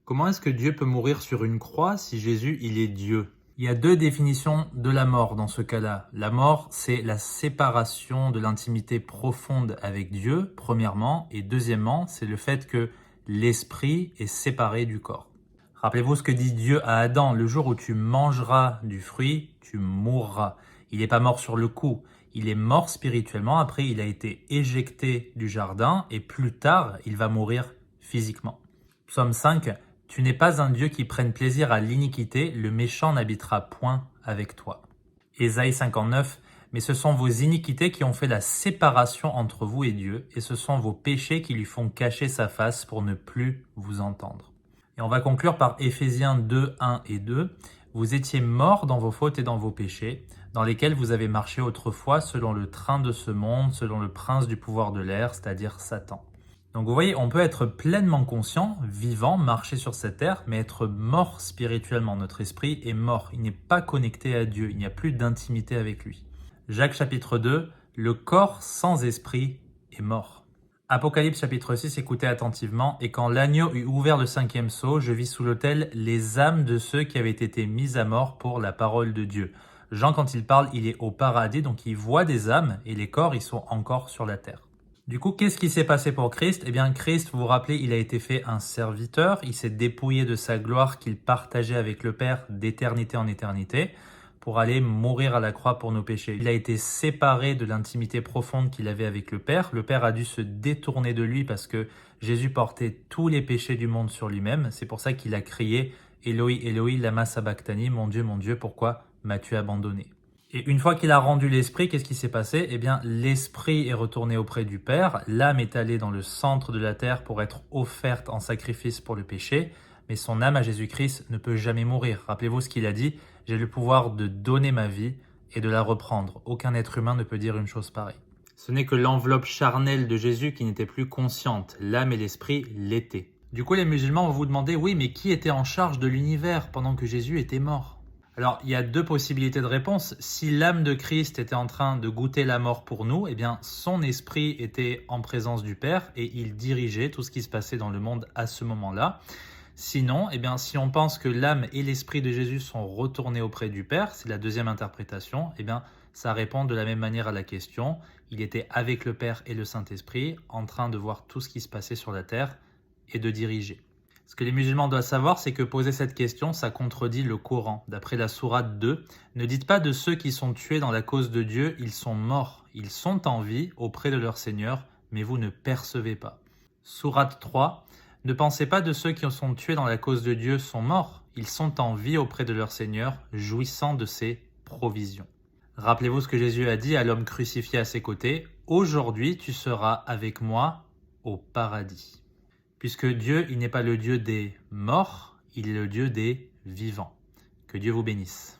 Comment est-ce que Dieu peut mourir sur une croix si Jésus, il est Dieu? Il y a deux définitions de la mort dans ce cas-là. La mort, c'est la séparation de l'intimité profonde avec Dieu, premièrement, et deuxièmement, c'est le fait que l'esprit est séparé du corps. Rappelez-vous ce que dit Dieu à Adam: le jour où tu mangeras du fruit, tu mourras. Il n'est pas mort sur le coup, il est mort spirituellement, après il a été éjecté du jardin et plus tard, il va mourir physiquement. Psaume 5, tu n'es pas un Dieu qui prenne plaisir à l'iniquité, le méchant n'habitera point avec toi. Ésaïe 59, mais ce sont vos iniquités qui ont fait la séparation entre vous et Dieu, et ce sont vos péchés qui lui font cacher sa face pour ne plus vous entendre. Et on va conclure par Éphésiens 2, 1 et 2. Vous étiez morts dans vos fautes et dans vos péchés, dans lesquels vous avez marché autrefois selon le train de ce monde, selon le prince du pouvoir de l'air, c'est-à-dire Satan. Donc vous voyez, on peut être pleinement conscient, vivant, marcher sur cette terre, mais être mort spirituellement. Notre esprit est mort, il n'est pas connecté à Dieu, il n'y a plus d'intimité avec lui. Jacques chapitre 2, le corps sans esprit est mort. Apocalypse chapitre 6, écoutez attentivement. Et quand l'agneau eut ouvert le 5e sceau, je vis sous l'autel les âmes de ceux qui avaient été mis à mort pour la parole de Dieu. Jean, quand il parle, il est au paradis, donc il voit des âmes, et les corps, ils sont encore sur la terre. Du coup, qu'est-ce qui s'est passé pour Christ? Eh bien, Christ, vous vous rappelez, il a été fait un serviteur, il s'est dépouillé de sa gloire qu'il partageait avec le Père d'éternité en éternité pour aller mourir à la croix pour nos péchés. Il a été séparé de l'intimité profonde qu'il avait avec le Père. Le Père a dû se détourner de lui parce que Jésus portait tous les péchés du monde sur lui-même. C'est pour ça qu'il a crié « Eloi, Eloi, lama sabachthani » « Mon Dieu, pourquoi m'as-tu abandonné ?» Et une fois qu'il a rendu l'esprit, qu'est-ce qui s'est passé? Eh bien, l'esprit est retourné auprès du Père, l'âme est allée dans le centre de la terre pour être offerte en sacrifice pour le péché, mais son âme à Jésus-Christ ne peut jamais mourir. Rappelez-vous ce qu'il a dit: « J'ai le pouvoir de donner ma vie et de la reprendre. » Aucun être humain ne peut dire une chose pareille. Ce n'est que l'enveloppe charnelle de Jésus qui n'était plus consciente, l'âme et l'esprit l'étaient. Du coup, les musulmans vont vous demander: oui, mais qui était en charge de l'univers pendant que Jésus était mort? Alors, il y a deux possibilités de réponse. Si l'âme de Christ était en train de goûter la mort pour nous, eh bien, son esprit était en présence du Père et il dirigeait tout ce qui se passait dans le monde à ce moment-là. Sinon, eh bien, si on pense que l'âme et l'esprit de Jésus sont retournés auprès du Père, c'est la deuxième interprétation, eh bien, ça répond de la même manière à la question. Il était avec le Père et le Saint-Esprit, en train de voir tout ce qui se passait sur la terre et de diriger. Ce que les musulmans doivent savoir, c'est que poser cette question, ça contredit le Coran. D'après la sourate 2, ne dites pas de ceux qui sont tués dans la cause de Dieu, ils sont morts, ils sont en vie auprès de leur Seigneur, mais vous ne percevez pas. Sourate 3, ne pensez pas de ceux qui sont tués dans la cause de Dieu sont morts, ils sont en vie auprès de leur Seigneur, jouissant de ses provisions. Rappelez-vous ce que Jésus a dit à l'homme crucifié à ses côtés: aujourd'hui tu seras avec moi au paradis. Puisque Dieu, il n'est pas le Dieu des morts, il est le Dieu des vivants. Que Dieu vous bénisse.